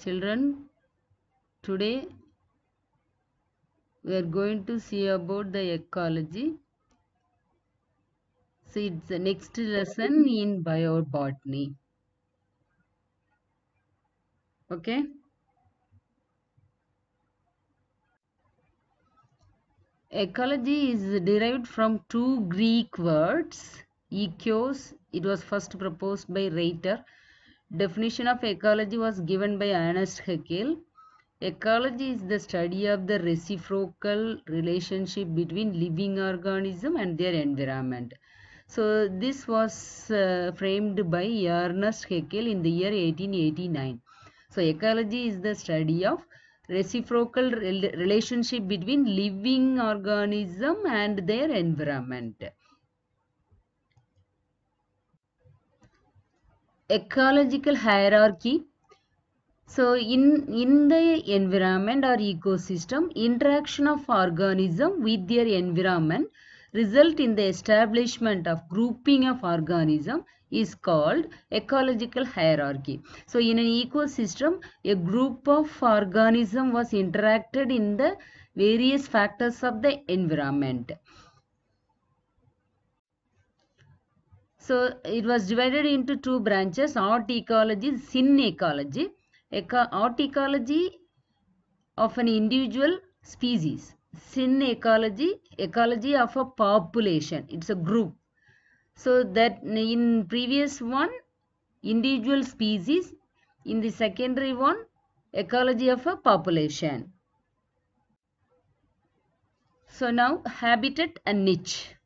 Children, today we are going to see about the ecology. So it's the next lesson in biobotany. Okay. Ecology is derived from two Greek words. Ekios, it was first proposed by Reiter. Definition of ecology was given by Ernst Haeckel. Ecology is the study of the reciprocal relationship between living organism and their environment. So this was framed by Ernst Haeckel in the year 1889. So ecology is the study of reciprocal relationship between living organism and their environment. Ecological hierarchy. So in the environment or ecosystem, interaction of organism with their environment result in the establishment of grouping of organism is called ecological hierarchy. So in an ecosystem, a group of organism was interacted in the various factors of the environment. So it was divided into two branches, art ecology, syn ecology. Art ecology of an individual species. Syn ecology, ecology of a population. It's a group. So that in previous one, individual species. In the secondary one, ecology of a population. So now habitat and niche.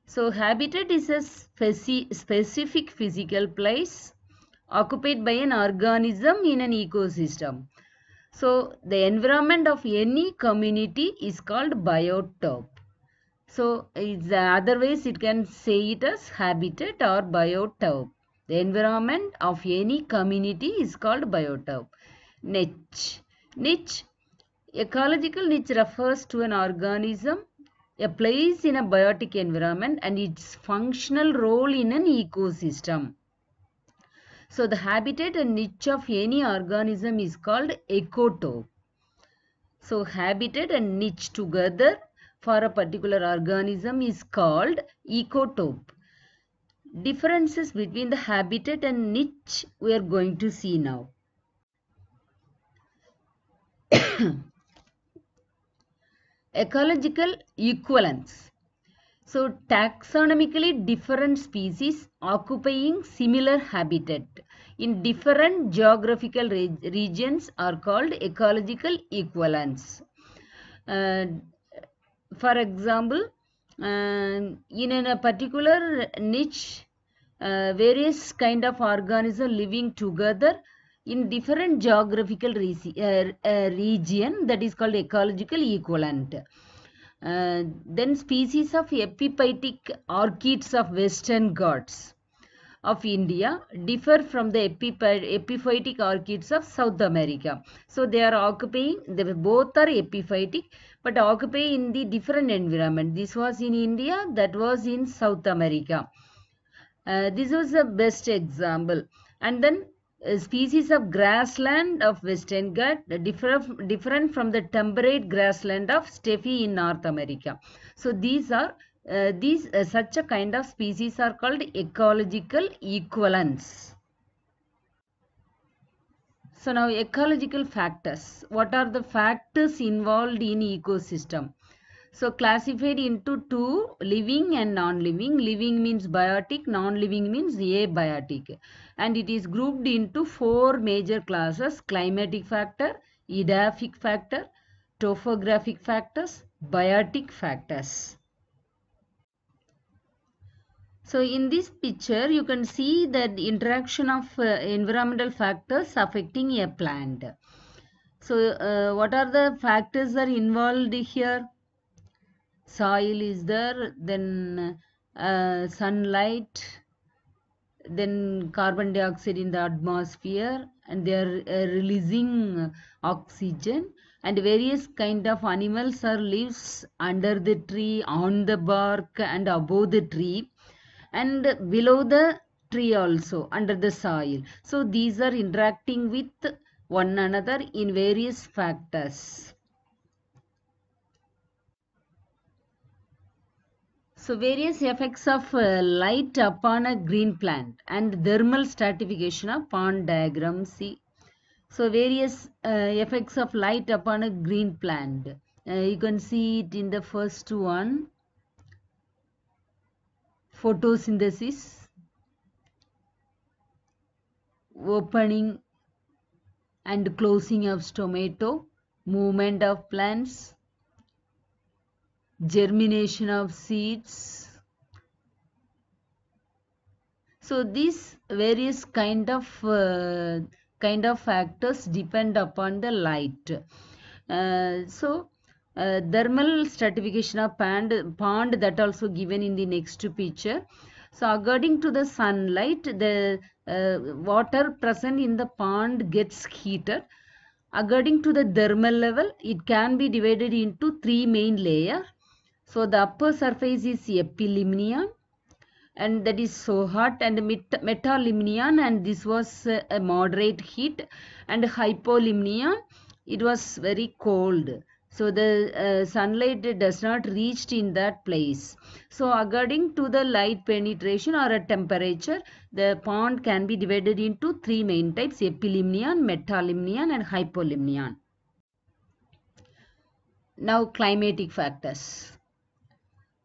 So habitat is a specific physical place occupied by an organism in an ecosystem. So the environment of any community is called biotope. So it's otherwise it can say it as habitat or biotope. The environment of any community is called biotope. Niche. Niche. Ecological niche refers to an organism, a place in a biotic environment and its functional role in an ecosystem. So the habitat and niche of any organism is called ecotope. So habitat and niche together for a particular organism is called ecotope. Differences between the habitat and niche we are going to see now. Ecological equivalence. So taxonomically different species occupying similar habitat in different geographical regions are called ecological equivalence. For example, in a particular niche, various kind of organisms living together in different geographical region, that is called ecological equivalent. Then species of epiphytic orchids of Western Ghats of India differ from the epiphytic orchids of South America. So they are occupying, they both are epiphytic but occupy in the different environment. This was in India, that was in South America. This was the best example. And then species of grassland of Western Ghats different from the temperate grassland of Stephy in North America. So these are such a kind of species are called ecological equivalence. So now ecological factors. What are the factors involved in ecosystem? So classified into two, living and non-living. Living means biotic, non-living means abiotic. And it is grouped into four major classes: climatic factor, edaphic factor, topographic factors, biotic factors. So in this picture, you can see that the interaction of environmental factors affecting a plant. So what are the factors that are involved here? Soil is there, then sunlight, then carbon dioxide in the atmosphere, and they are releasing oxygen, and various kind of animals are lives under the tree, on the bark and above the tree, and below the tree also under the soil. So these are interacting with one another in various factors. So various effects of light upon a green plant and thermal stratification of pond diagram. See, so various effects of light upon a green plant. You can see it in the first one, photosynthesis, opening and closing of stomata, movement of plants, germination of seeds. So these various kind of factors depend upon the light. Thermal stratification of pond that also given in the next picture. So according to the sunlight, the water present in the pond gets heated. According to the thermal level, it can be divided into three main layers. So the upper surface is epilimnion, and that is so hot, and metalimnion, and this was a moderate heat, and hypolimnion, it was very cold. So the sunlight does not reach in that place. So according to the light penetration or a temperature, the pond can be divided into three main types: epilimnion, metalimnion, and hypolimnion. Now climatic factors.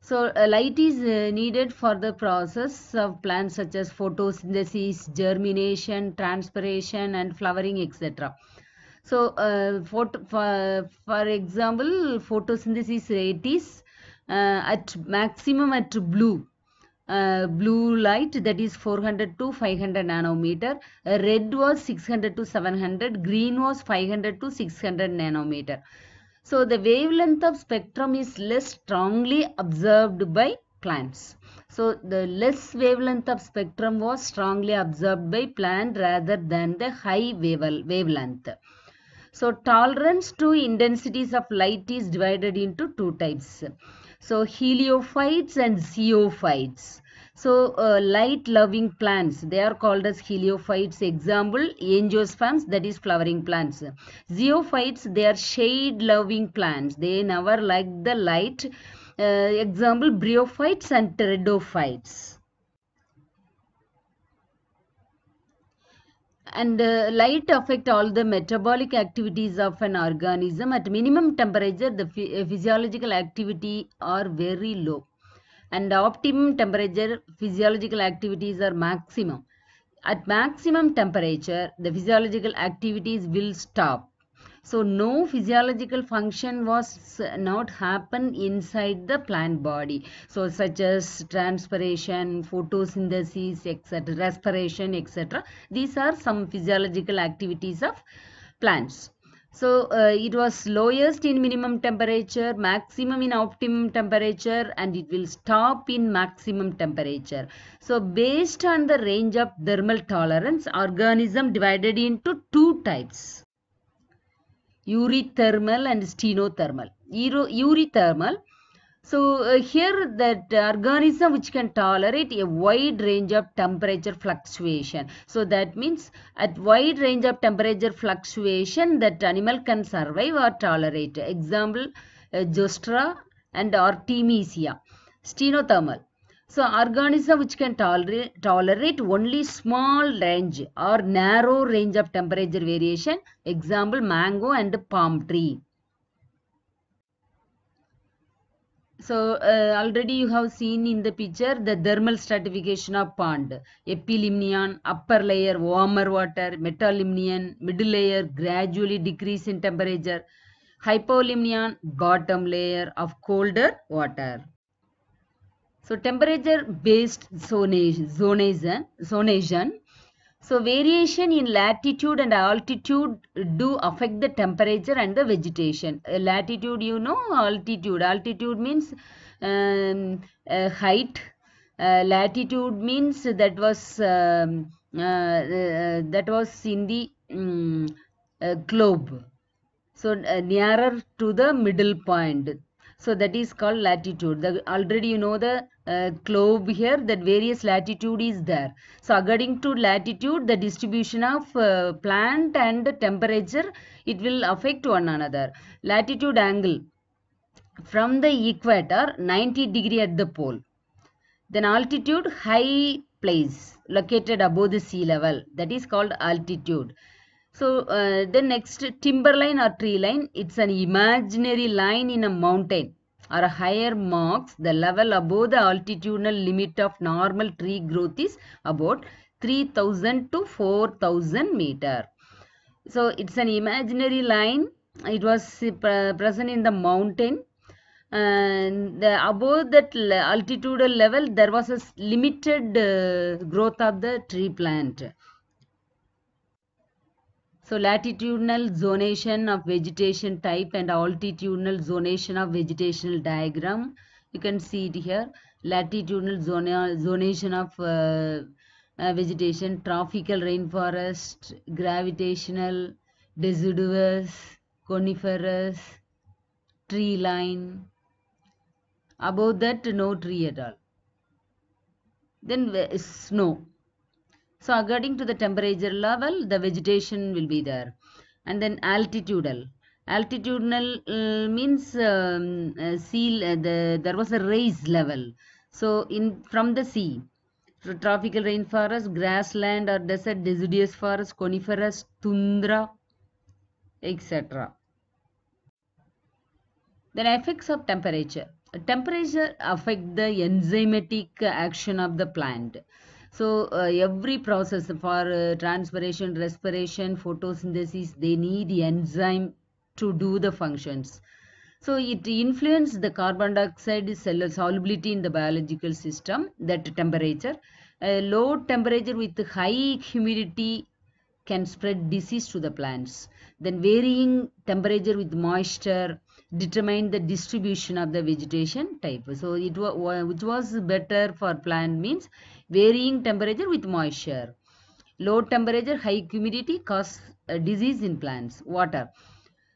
So light is needed for the process of plants such as photosynthesis, germination, transpiration, and flowering, etc. So for example, photosynthesis rate is at maximum at blue light, that is 400 to 500 nanometer. Red was 600 to 700, green was 500 to 600 nanometer. So the wavelength of spectrum is less strongly observed by plants. So the less wavelength of spectrum was strongly observed by plant rather than the high wavelength. So tolerance to intensities of light is divided into two types. So heliophytes and zeophytes. So light loving plants, they are called as heliophytes. Example, angiosperms, that is flowering plants. Zeophytes, they are shade loving plants. They never like the light. Example, bryophytes and pteridophytes. And light affect all the metabolic activities of an organism. At minimum temperature, the physiological activity are very low, and optimum temperature, physiological activities are maximum. At maximum temperature, the physiological activities will stop. So no physiological function was not happen inside the plant body. So such as transpiration, photosynthesis, etc., respiration, etc. These are some physiological activities of plants. So it was lowest in minimum temperature, maximum in optimum temperature, and it will stop in maximum temperature. So based on the range of thermal tolerance, organism divided into two types: eurythermal and stenothermal. Eurythermal, so here that organism which can tolerate a wide range of temperature fluctuation. So that means at wide range of temperature fluctuation that animal can survive or tolerate. Example, Zostera and Artemisia. Stenothermal. So organism which can tolerate only small range or narrow range of temperature variation. Example, mango and palm tree. So already you have seen in the picture the thermal stratification of pond. Epilimnion, upper layer warmer water; metalimnion, middle layer gradually decrease in temperature; hypolimnion, bottom layer of colder water. So temperature based zonation. So variation in latitude and altitude do affect the temperature and the vegetation. Latitude, you know, altitude. Altitude means height. Latitude means that was in the globe. So nearer to the middle point. So that is called latitude. Already you know the globe here, that various latitude is there. So according to latitude, the distribution of plant and temperature, it will affect one another. Latitude angle from the equator 90 degree at the pole. Then altitude, high place located above the sea level, that is called altitude. So the next, timberline or tree line, it's an imaginary line in a mountain or a higher marks the level above the altitudinal limit of normal tree growth is about 3000 to 4000 meter. So it's an imaginary line. It was present in the mountain, and above that altitudinal level there was a limited growth of the tree plant. So latitudinal zonation of vegetation type and altitudinal zonation of vegetational diagram, you can see it here. Latitudinal zonation of vegetation, tropical rainforest, gravitational, deciduous, coniferous, tree line. Above that, no tree at all. Then snow. So according to the temperature level, the vegetation will be there. And then altitudinal. Altitudinal means there was a raised level. So from the sea, so tropical rainforest, grassland or desert, deciduous forest, coniferous, tundra, etc. Then effects of temperature. Temperature affect the enzymatic action of the plant. So every process for transpiration, respiration, photosynthesis, they need enzyme to do the functions. So it influences the carbon dioxide solubility in the biological system, that temperature. Low temperature with high humidity can spread disease to the plants. Then varying temperature with moisture determine the distribution of the vegetation type. So which was better for plant means varying temperature with moisture. Low temperature, high humidity cause disease in plants. Water.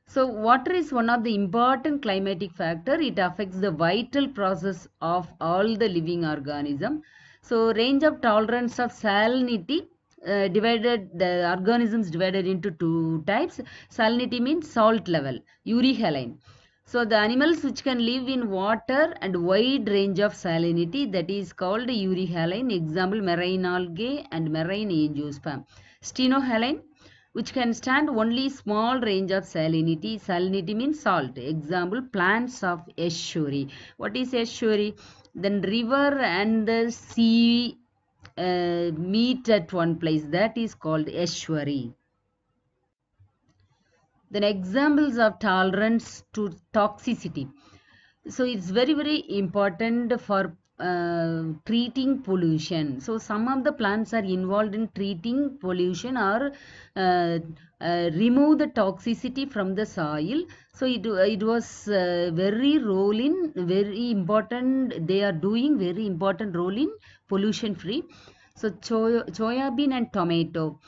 So water is one of the important climatic factor. It affects the vital process of all the living organism. So range of tolerance of salinity, the organisms divided into two types. Salinity means salt level, euryhaline. So the animals which can live in water and wide range of salinity, that is called euryhaline. Example, marine algae and marine angiosperm. Stenohaline, which can stand only small range of salinity. Salinity means salt. Example, plants of estuary. What is estuary? Then river and the sea meet at one place, that is called estuary. Then examples of tolerance to toxicity. So it's very, very important for treating pollution. So some of the plants are involved in treating pollution or remove the toxicity from the soil. So it was very important. They are doing very important role in pollution free. So soya bean and tomato.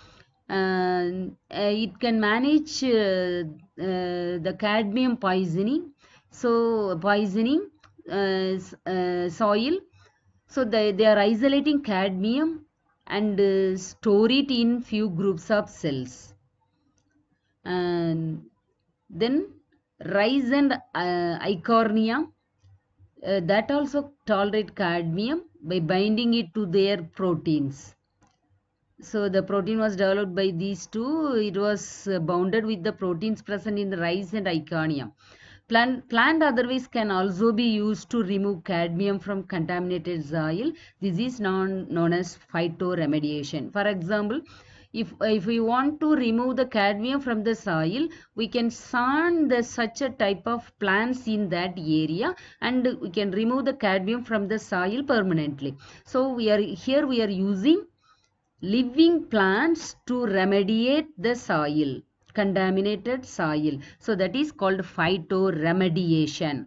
It can manage the cadmium poisoning. So poisoning soil. So they are isolating cadmium and store it in few groups of cells. And then rice and eichhornia, that also tolerate cadmium by binding it to their proteins. So the protein was developed by these two. It was bounded with the proteins present in the rice and eichhornia. Plant otherwise can also be used to remove cadmium from contaminated soil. This is known as phytoremediation. For example, if we want to remove the cadmium from the soil, we can plant such a type of plants in that area, and we can remove the cadmium from the soil permanently. So we are using living plants to remediate the soil, contaminated soil. So that is called phytoremediation.